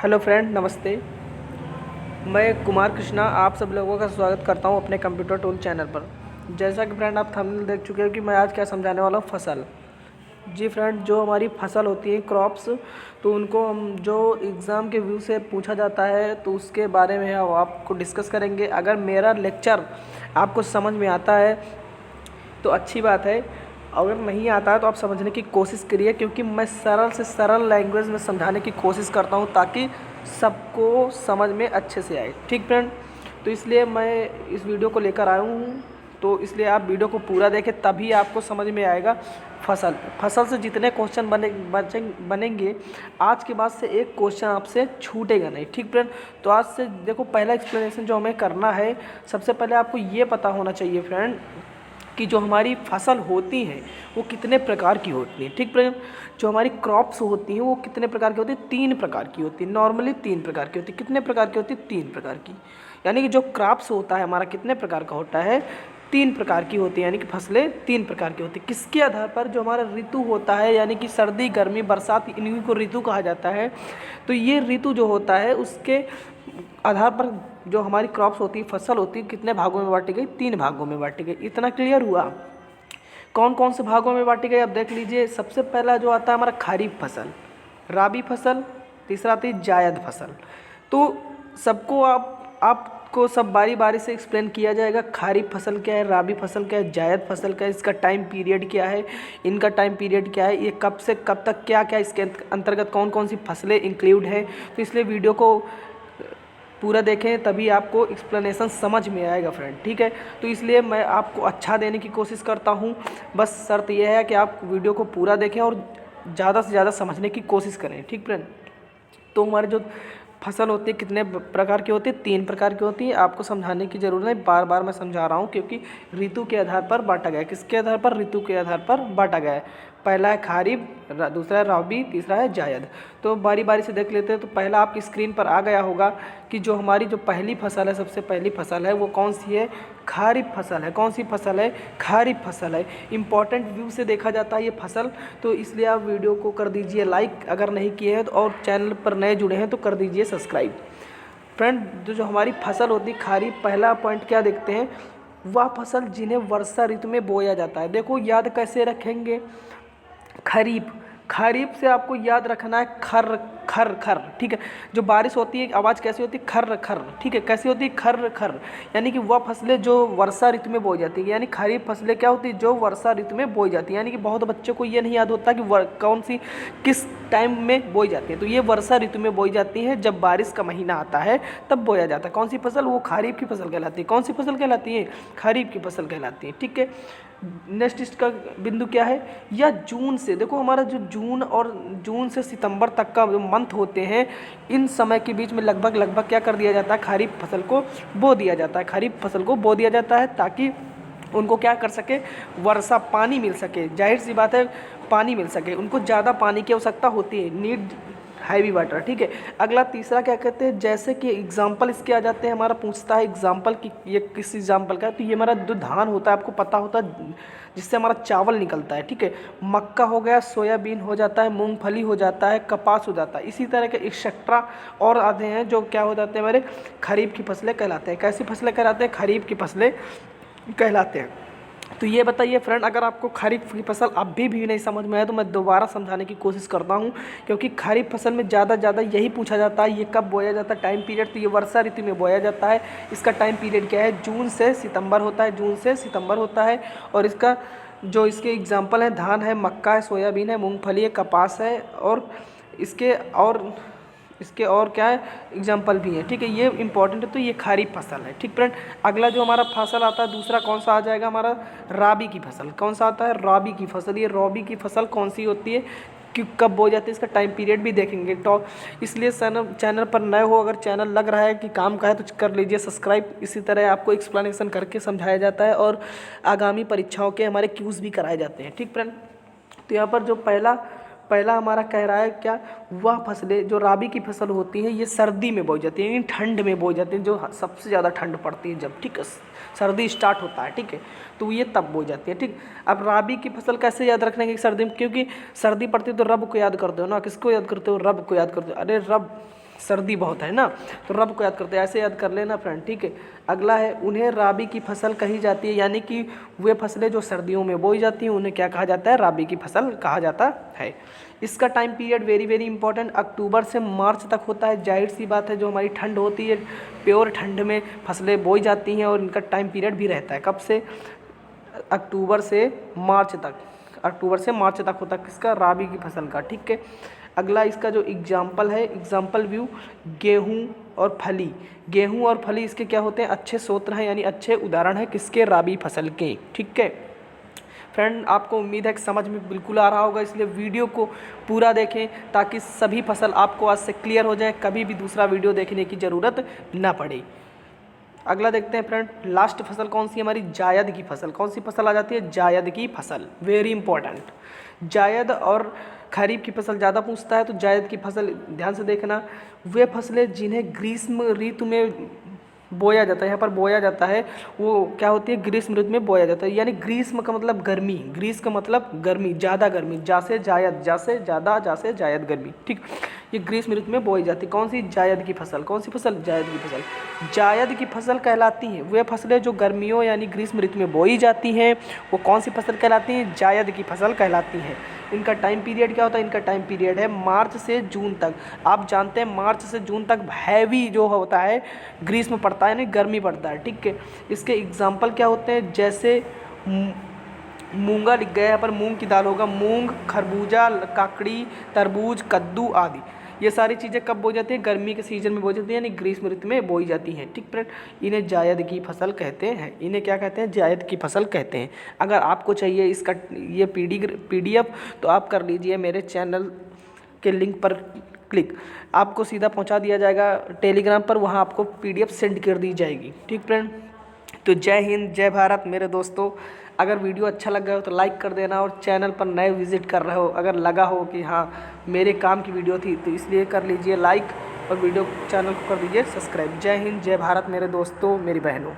Hello friend, नमस्ते। मैं कुमार कृष्णा आप सब लोगों का स्वागत करता हूं अपने कंप्यूटर टूल चैनल पर। जैसा कि फ्रेंड आप थंबनेल देख चुके हो कि मैं आज क्या समझाने वाला हूं, फसल। जी फ्रेंड, जो हमारी फसल होती है क्रॉप्स, तो उनको हम जो एग्ज़ाम के व्यू से पूछा जाता है तो उसके बारे में हम आपको डिस्कस करेंगे। अगर मेरा लेक्चर आपको समझ में आता है तो अच्छी बात है, अगर नहीं आता है तो आप समझने की कोशिश करिए, क्योंकि मैं सरल से सरल लैंग्वेज में समझाने की कोशिश करता हूँ ताकि सबको समझ में अच्छे से आए। ठीक फ्रेंड, तो इसलिए मैं इस वीडियो को लेकर आया हूँ, तो इसलिए आप वीडियो को पूरा देखें तभी आपको समझ में आएगा। फसल से जितने क्वेश्चन बनेंगे, आज के बाद से एक क्वेश्चन आपसे छूटेगा नहीं। ठीक फ्रेंड, तो आज से देखो, पहला एक्सप्लेनेशन जो हमें करना है, सबसे पहले आपको ये पता होना चाहिए फ्रेंड कि जो हमारी फसल होती हैं वो कितने प्रकार की होती हैं। ठीक फ्रेंड, जो हमारी क्रॉप्स होती हैं वो कितने प्रकार की होती हैं? 3 प्रकार की होती है। नॉर्मली 3 प्रकार की होती है। कितने प्रकार की होती है? 3 प्रकार की। यानी कि जो क्रॉप्स होता है हमारा कितने प्रकार का होता है? 3 प्रकार की होती है। यानी कि फसलें 3 प्रकार की होती है। किसके आधार पर? जो हमारा ऋतु होता है, यानी कि सर्दी, गर्मी, बरसात, इन्हीं को ऋतु कहा जाता है। तो ये ऋतु जो होता है उसके आधार पर जो हमारी क्रॉप्स होती है, फसल होती है, कितने भागों में बांटी गई? 3 भागों में बांटी गई। इतना क्लियर हुआ? कौन कौन से भागों में बांटी गई अब देख लीजिए। सबसे पहला जो आता है हमारा खरीफ फसल, राबी फसल, तीसरा आती है जायद फसल। तो सबको आपको सब बारी बारी से एक्सप्लेन किया जाएगा। खरीफ फसल क्या है, राबी फसल क्या है, जायद फसल क्या है, इसका टाइम पीरियड क्या है, इनका टाइम पीरियड क्या है, ये कब से कब तक क्या क्या इसके अंतर्गत कौन कौन सी फसलें इंक्लूड है। तो इसलिए वीडियो को पूरा देखें तभी आपको एक्सप्लेनेशन समझ में आएगा फ्रेंड। ठीक है, तो इसलिए मैं आपको अच्छा देने की कोशिश करता हूँ। बस शर्त यह है कि आप वीडियो को पूरा देखें और ज़्यादा से ज़्यादा समझने की कोशिश करें। ठीक फ्रेंड, तो हमारे जो फसल होती है कितने प्रकार की होती है? 3 प्रकार की होती है। आपको समझाने की ज़रूरत नहीं, बार बार मैं समझा रहा हूँ, क्योंकि ऋतु के आधार पर बांटा गया है। किसके आधार पर? ऋतु के आधार पर बांटा गया है। पहला है खरीफ, दूसरा है राबी, तीसरा है जायद। तो बारी बारी से देख लेते हैं। तो पहला आपकी स्क्रीन पर आ गया होगा कि जो हमारी जो पहली फसल है, सबसे पहली फसल है वो कौन सी है? खरीफ फसल है। कौन सी फसल है? खरीफ फसल है। इंपॉर्टेंट व्यू से देखा जाता है ये फसल, तो इसलिए आप वीडियो को कर दीजिए लाइक अगर नहीं किए हैं तो, और चैनल पर नए जुड़े हैं तो कर दीजिए सब्सक्राइब। फ्रेंड, जो हमारी फसल होती है खरीफ, पहला पॉइंट क्या देखते हैं? वह फसल जिन्हें वर्षा ऋतु में बोया जाता है। देखो याद कैसे रखेंगे? खरीफ, खरीफ से आपको याद रखना है खर खर खर। ठीक है, जो बारिश होती है आवाज़ कैसी होती है? खर खर। ठीक है, कैसी होती है? खर खर। यानी कि वह फसलें जो वर्षा ऋतु में बोई जाती है। यानी खरीफ फसलें क्या होती है? जो वर्षा ऋतु में बोई जाती है। यानी कि बहुत बच्चों को ये नहीं याद होता कि कौन सी किस टाइम में बोई जाती है। तो ये वर्षा ऋतु में बोई जाती है, जब बारिश का महीना आता है तब बोया जाता है। कौन सी फसल? वो खरीफ की फसल कहलाती है। कौन सी फसल कहलाती है? खरीफ की फसल कहलाती है। ठीक है, नेक्स्ट इसका बिंदु क्या है? या जून से, देखो हमारा जो जून से सितंबर तक का जो मंथ होते हैं, इन समय के बीच में लगभग क्या कर दिया जाता है? खरीफ फसल को बो दिया जाता है। खरीफ फसल को बो दिया जाता है ताकि उनको क्या कर सके? वर्षा, पानी मिल सके। जाहिर सी बात है, पानी मिल सके। उनको ज़्यादा पानी की आवश्यकता होती है, नीड हैवी वाटर। ठीक है, अगला तीसरा क्या कहते हैं? जैसे कि एग्जाम्पल इसके आ जाते हैं, हमारा पूछता है एग्जाम्पल कि ये किस एग्जाम्पल का है। तो ये हमारा जो धान होता है, आपको पता होता है, जिससे हमारा चावल निकलता है। ठीक है, मक्का हो गया, सोयाबीन हो जाता है, मूंगफली हो जाता है, कपास हो जाता है। इसी तरह के एक्सेट्रा और आते हैं जो क्या हो जाते हैं? हमारे खरीफ की फसलें कहलाते हैं। कैसी फसलें कहलाते हैं? खरीफ की फसलें कहलाते हैं। तो ये बताइए फ्रेंड, अगर आपको खरीफ की फसल अभी भी नहीं समझ में आए तो मैं दोबारा समझाने की कोशिश करता हूँ, क्योंकि खरीफ फसल में ज़्यादा यही पूछा जाता है, ये कब बोया जाता है, टाइम पीरियड। तो ये वर्षा ऋतु में बोया जाता है। इसका टाइम पीरियड क्या है? जून से सितंबर होता है। जून से सितंबर होता है। और इसका जो इसके एग्जाम्पल हैं, धान है, मक्का है, सोयाबीन है, मूँगफली है, कपास है, और इसके और क्या है? एग्जाम्पल भी है। ठीक है, ये इंपॉर्टेंट है। तो ये खरीफ फसल है। ठीक फ्रेंड, अगला जो हमारा फसल आता है दूसरा, कौन सा आ जाएगा? हमारा राबी की फसल। कौन सा आता है? राबी की फसल। ये राबी की फसल कौन सी होती है, कि कब बो जाती है, इसका टाइम पीरियड भी देखेंगे। तो इसलिए चैनल पर नए हो, अगर चैनल लग रहा है कि काम का है तो कर लीजिए सब्सक्राइब। इसी तरह आपको एक्सप्लेनेशन करके समझाया जाता है और आगामी परीक्षाओं के हमारे क्यूज़ भी कराए जाते हैं। ठीक फ्रेंड, तो यहाँ पर जो पहला हमारा कह रहा है क्या? वह फसलें जो राबी की फसल होती है ये सर्दी में बोई जाती है, यानी ठंड में बोई जाती है, जो सबसे ज़्यादा ठंड पड़ती है जब। ठीक है, सर्दी स्टार्ट होता है। ठीक है, तो ये तब बोई जाती है। ठीक, अब राबी की फसल कैसे याद रखने की? सर्दी में, क्योंकि सर्दी पड़ती है तो रब को याद करते हो ना। किसको याद करते हो? रब को याद करते हो। अरे रब सर्दी बहुत है ना, तो रब को याद करते हैं, ऐसे याद कर लेना फ्रेंड, ठीक है। अगला है उन्हें राबी की फसल कही जाती है, यानी कि वे फसलें जो सर्दियों में बोई जाती हैं उन्हें क्या कहा जाता है, राबी की फसल कहा जाता है। इसका time period very very important, अक्टूबर से मार्च तक होता है। जाहिर सी बात है, जो हमारी ठंड होती है, प्योर ठंड में फसलें बोई जाती हैं और इनका टाइम पीरियड भी रहता है, कब से, अक्टूबर से मार्च तक, अक्टूबर से मार्च तक होता है किसका, राबी की फसल का, ठीक है। अगला इसका जो एग्जाम्पल है, एग्जाम्पल व्यू, गेहूं और फली। गेहूं और फली इसके क्या होते हैं, अच्छे स्रोत हैं, यानी अच्छे उदाहरण हैं किसके, राबी फसल के, ठीक है। फ्रेंड आपको उम्मीद है कि समझ में बिल्कुल आ रहा होगा, इसलिए वीडियो को पूरा देखें ताकि सभी फसल आपको आज से क्लियर हो जाए, कभी भी दूसरा वीडियो देखने की ज़रूरत ना पड़े। अगला देखते हैं फ्रेंड, लास्ट फसल कौन सी हमारी, जायद की फसल। कौन सी फसल आ जाती है, जायद की फसल, वेरी इंपॉर्टेंट। जायद और खरीफ की फसल ज़्यादा पूछता है, तो जायद की फसल ध्यान से देखना। वे फसलें जिन्हें ग्रीष्म ऋतु में बोया जाता है, यहाँ पर बोया जाता है, वो क्या होती है, ग्रीष्म ऋतु में बोया जाता है, यानी ग्रीष्म का मतलब गर्मी, ग्रीष्म का मतलब गर्मी, ज़्यादा गर्मी, जा से जायद, जा से ज़्यादा, जा से जायद गर्मी, ठीक। ये ग्रीष्म ऋतु में बोई जाती है, कौन सी, जायद की फसल। कौन सी फसल, जायद की फसल। जायद की फसल कहलाती हैं वे फसलें जो गर्मियों यानी ग्रीष्म ऋतु में बोई जाती हैं, वो कौन सी फसल कहलाती हैं, जायद की फसल कहलाती हैं। इनका टाइम पीरियड क्या होता है, इनका टाइम पीरियड है मार्च से जून तक। आप जानते हैं मार्च से जून तक हैवी जो होता है ग्रीष्म पड़ता है, यानी गर्मी पड़ता है, ठीक है। इसके एग्जाम्पल क्या होते हैं, जैसे मूंगा लिख गया, यहाँ पर मूंग की दाल होगा, मूंग, खरबूजा, काकड़ी, तरबूज, कद्दू आदि। ये सारी चीज़ें कब बोई जाती हैं, गर्मी के सीजन में बोई जाती है, यानी ग्रीष्म ऋतु में बोई जाती हैं, ठीक फ्रेंड। इन्हें जायद की फसल कहते हैं, इन्हें क्या कहते हैं, जायद की फसल कहते हैं। अगर आपको चाहिए इसका ये PDF तो आप कर लीजिए मेरे चैनल के लिंक पर क्लिक, आपको सीधा पहुंचा दिया जाएगा टेलीग्राम पर, वहां आपको PDF सेंड कर दी जाएगी, ठीक फ्रेंड। तो जय हिंद, जय भारत मेरे दोस्तों। अगर वीडियो अच्छा लग गया हो तो लाइक कर देना, और चैनल पर नए विजिट कर रहे हो, अगर लगा हो कि हाँ मेरे काम की वीडियो थी तो इसलिए कर लीजिए लाइक, और वीडियो चैनल को कर दीजिए सब्सक्राइब। जय हिंद, जय भारत मेरे दोस्तों, मेरी बहनों।